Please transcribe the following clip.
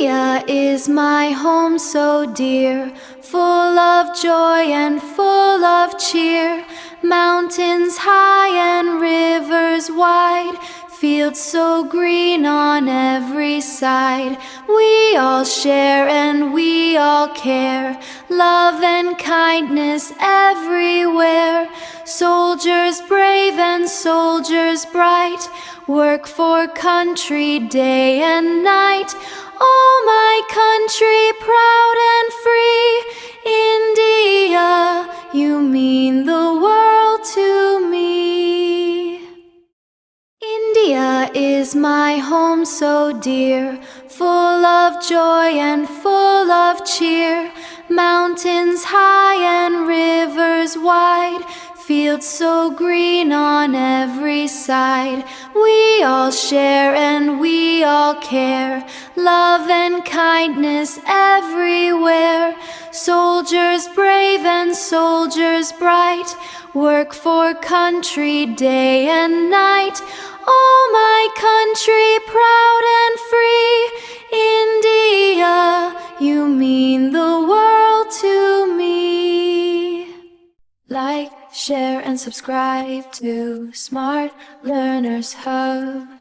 India is my home so dear, full of joy and full of cheer. Mountains high and rivers wide, fields so green on every side. We all share and we all care, love and kindness everywhere. Soldiers brave and soldiers bright, work for country day and night. Oh, my country, proud and free, India, you mean the world to me. India is my home so dear, full of joy and full of cheer. Mountains high and rivers wide, fields so green on every side. We all share and we all care, love and kindness everywhere. Soldiers brave and soldiers bright, work for country day and night. Oh, my country, proud and free, India, you mean the world to me. Like, share and subscribe to Smart Learners Hub.